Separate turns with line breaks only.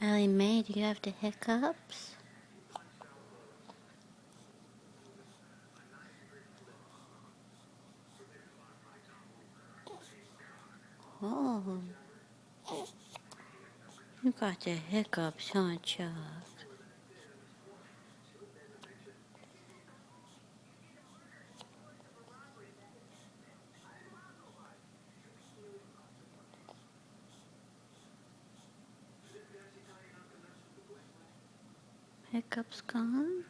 Ellie Mae, do you have the hiccups? Oh, you got the hiccups, huh, Chuck? Hiccups gone?